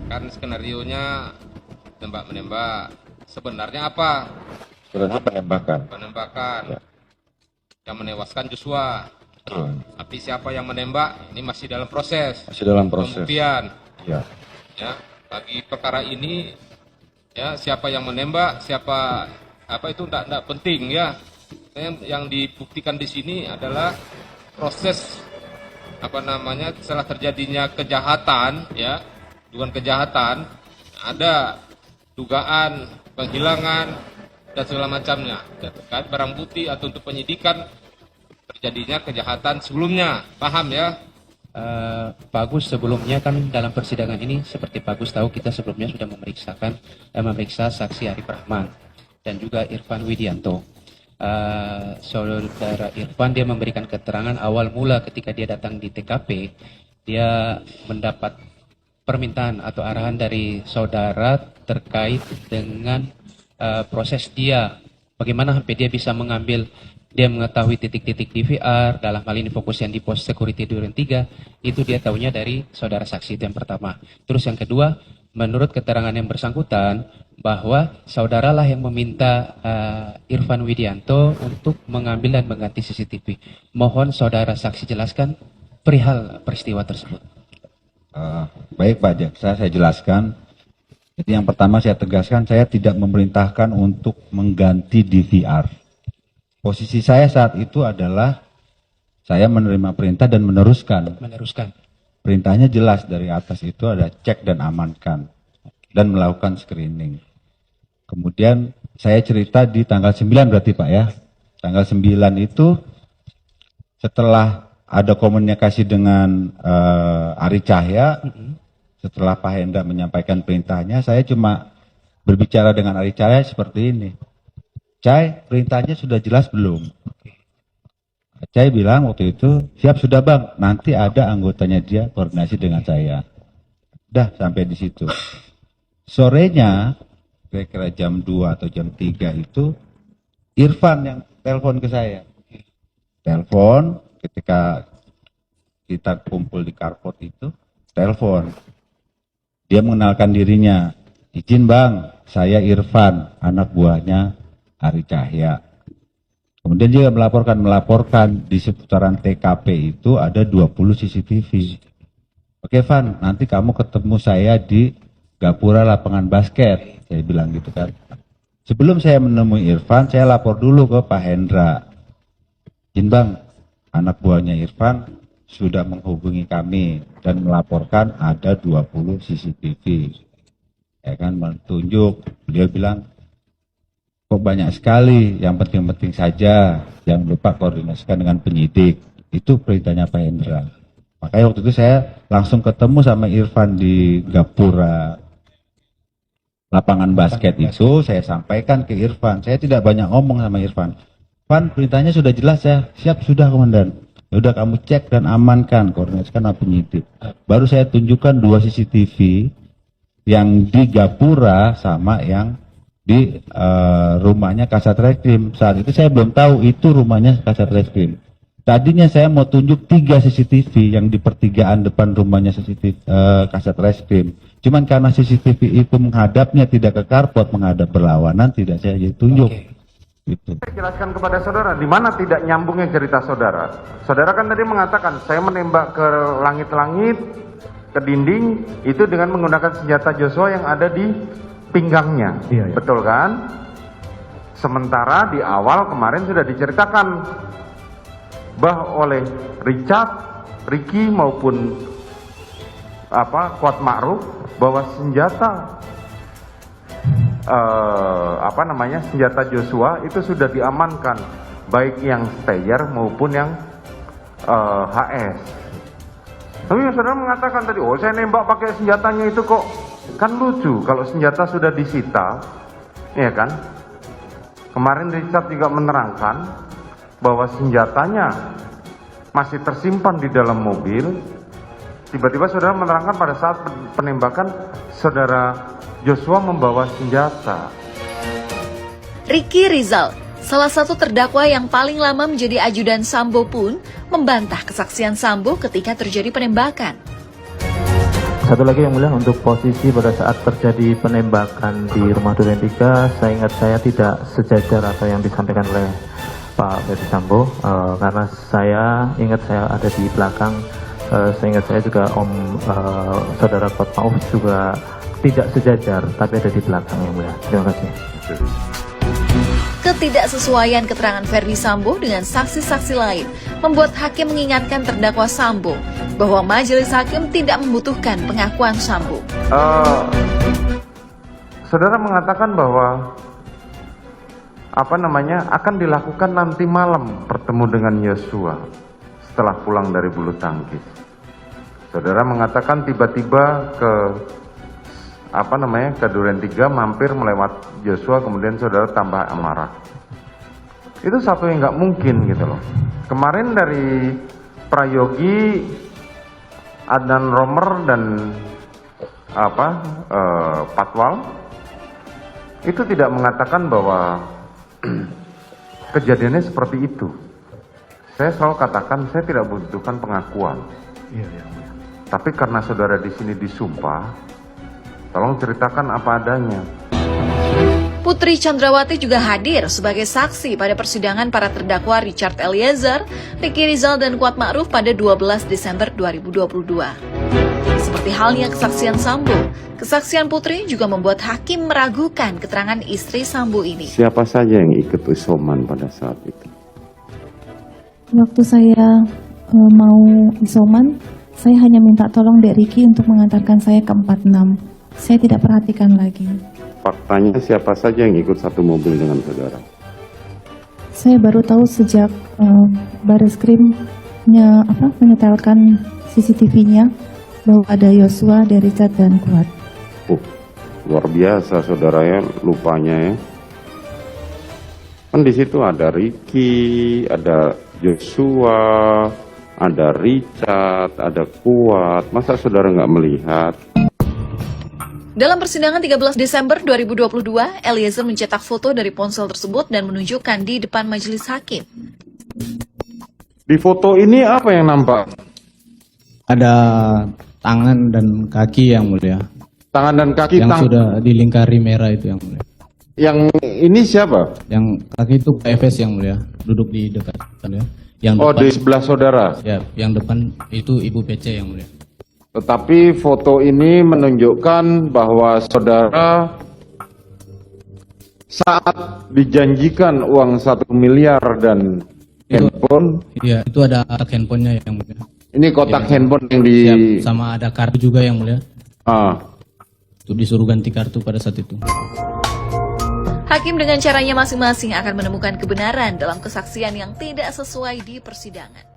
Kan skenarionya tembak-menembak. Sebenarnya apa? Sebenarnya penembakan. Penembakan. Ya. Yang menewaskan Joshua. Betul. Tapi siapa yang menembak? Ini masih dalam proses. Masih dalam proses. Pembuktian. Ya. Ya, bagi perkara ini, ya siapa yang menembak, siapa apa itu tidak penting ya. Yang dibuktikan di sini adalah proses setelah terjadinya kejahatan, ya, dugaan kejahatan, ada dugaan penghilangan dan segala macamnya, terkait barang bukti atau untuk penyidikan terjadinya kejahatan sebelumnya, paham ya? Pak Agus, sebelumnya kan dalam persidangan ini seperti Pak Agus tahu kita sebelumnya sudah memeriksa saksi Arif Rahman dan juga Irfan Widianto. Saudara Irfan dia memberikan keterangan awal mula ketika dia datang di TKP, dia mendapat permintaan atau arahan dari saudara terkait dengan proses dia, bagaimana sampai dia bisa mengambil. Dia mengetahui titik-titik DVR, dalam hal ini fokus yang di pos security duren 3, itu dia tahunya dari saudara saksi, itu yang pertama. Terus yang kedua, menurut keterangan yang bersangkutan, bahwa saudaralah yang meminta Irfan Widianto untuk mengambil dan mengganti CCTV. Mohon saudara saksi jelaskan perihal peristiwa tersebut. Baik Pak Jaksa, saya jelaskan. Jadi yang pertama saya tegaskan, saya tidak memerintahkan untuk mengganti DVR. Posisi saya saat itu adalah saya menerima perintah dan meneruskan. Perintahnya jelas dari atas itu ada cek dan amankan dan melakukan screening. Kemudian saya cerita di tanggal 9 berarti Pak ya. Tanggal 9 itu setelah ada komunikasi dengan Ari Cahya, setelah Pak Hendra menyampaikan perintahnya, saya cuma berbicara dengan Ari Cahya seperti ini. Cai, perintahnya sudah jelas belum? Cai bilang waktu itu, siap sudah bang, nanti ada anggotanya dia koordinasi dengan saya. Udah sampai di situ. Sorenya, kira-kira jam 2 atau jam 3 itu, Irfan yang telepon ke saya. Telepon, ketika kita kumpul di carport itu, telepon. Dia mengenalkan dirinya, izin bang, saya Irfan, anak buahnya Ari Cahya. Kemudian dia melaporkan di seputaran TKP itu ada 20 CCTV. Oke Van, nanti kamu ketemu saya di Gapura lapangan basket. Saya bilang gitu kan. Sebelum saya menemui Irfan, saya lapor dulu ke Pak Hendra. Izin bang, anak buahnya Irfan sudah menghubungi kami dan melaporkan ada 20 CCTV. Ya kan, menunjuk. Beliau bilang, kok banyak sekali, yang penting-penting saja, jangan lupa koordinasikan dengan penyidik. Itu perintahnya Pak Hendra. Makanya waktu itu saya langsung ketemu sama Irfan di Gapura lapangan basket itu, saya sampaikan ke Irfan. Saya tidak banyak ngomong sama Irfan. Van, perintahnya sudah jelas ya, siap sudah komandan. Udah kamu cek dan amankan, koordinasikan sama penyidik. Baru saya tunjukkan 2 CCTV yang di Gapura sama yang di rumahnya Kasat Reskrim. Saat itu saya belum tahu itu rumahnya Kasat Reskrim. Tadinya saya mau tunjuk 3 CCTV yang di pertigaan depan rumahnya Kasat Reskrim. Cuman karena CCTV itu menghadapnya tidak ke carport, menghadap berlawanan, tidak saya tunjuk. Gitu. Saya jelaskan kepada saudara, di mana tidak nyambungnya cerita saudara. Saudara kan tadi mengatakan, saya menembak ke langit-langit, ke dinding, itu dengan menggunakan senjata Joshua yang ada di pinggangnya. Iya. Betul kan? Sementara di awal kemarin sudah diceritakan bahwa oleh Richard, Ricky maupun Kuat Ma'ruf bahwa senjata senjata Joshua itu sudah diamankan, baik yang Steyr maupun yang HS. Tapi saudara mengatakan tadi, oh saya nembak pakai senjatanya itu kok. Kan lucu kalau senjata sudah disita, ya kan? Kemarin Richard juga menerangkan bahwa senjatanya masih tersimpan di dalam mobil. Tiba-tiba saudara menerangkan pada saat penembakan saudara Joshua membawa senjata. Ricky Rizal, salah satu terdakwa yang paling lama menjadi ajudan Sambo pun membantah kesaksian Sambo ketika terjadi penembakan. Satu lagi yang mulia, untuk posisi pada saat terjadi penembakan di rumah Duren 3, saya ingat saya tidak sejajar atau yang disampaikan oleh Pak Ferdi Sambo, karena saya ingat saya ada di belakang. Saya ingat saya juga saudara Kuatma'ruf juga tidak sejajar, tapi ada di belakang yang mulia. Terima kasih. Ketidaksesuaian keterangan Ferdi Sambo dengan saksi-saksi lain membuat hakim mengingatkan terdakwa Sambo bahwa majelis hakim tidak membutuhkan pengakuan Sambo. Saudara mengatakan bahwa akan dilakukan nanti malam bertemu dengan Yosua setelah pulang dari bulu tangkis. Saudara mengatakan tiba-tiba ke Duren 3, mampir melewat Yosua, kemudian saudara tambah amarah. Itu satu yang nggak mungkin gitu loh. Kemarin dari Prayogi, Adnan Romer dan Patwal itu tidak mengatakan bahwa kejadiannya seperti itu. Saya selalu katakan saya tidak membutuhkan pengakuan. Tapi karena saudara di sini disumpah, tolong ceritakan apa adanya. Putri Chandrawati juga hadir sebagai saksi pada persidangan para terdakwa Richard Eliezer, Ricky Rizal, dan Kuatma'ruf pada 12 Desember 2022. Seperti halnya kesaksian Sambo, kesaksian Putri juga membuat hakim meragukan keterangan istri Sambo ini. Siapa saja yang ikut isoman pada saat itu? Waktu saya mau isoman, saya hanya minta tolong Dek Ricky untuk mengantarkan saya ke 46. Saya tidak perhatikan lagi. Faktanya siapa saja yang ikut satu mobil dengan saudara? Saya baru tahu sejak Bareskrimnya menyetelkan CCTV-nya bahwa ada Yosua, Richard, dan Kuat. Luar biasa saudara ya, lupanya ya. Kan di situ ada Ricky, ada Joshua, ada Richard, ada Kuat. Masa saudara nggak melihat? Dalam persidangan 13 Desember 2022, Eliezer mencetak foto dari ponsel tersebut dan menunjukkan di depan majelis hakim. Di foto ini apa yang nampak? Ada tangan dan kaki yang mulia. Tangan dan kaki yang sudah dilingkari merah itu yang mulia. Yang ini siapa? Yang kaki itu PFS yang mulia, duduk di dekat ya. Yang depan, di sebelah saudara. Ya, yang depan itu Ibu PC yang mulia. Tetapi foto ini menunjukkan bahwa saudara saat dijanjikan uang 1 miliar dan handphone. Iya, itu ada handphonenya yang mulia. Ini kotak handphone yang di... Siap, sama ada kartu juga yang mulia. Itu disuruh ganti kartu pada saat itu. Hakim dengan caranya masing-masing akan menemukan kebenaran dalam kesaksian yang tidak sesuai di persidangan.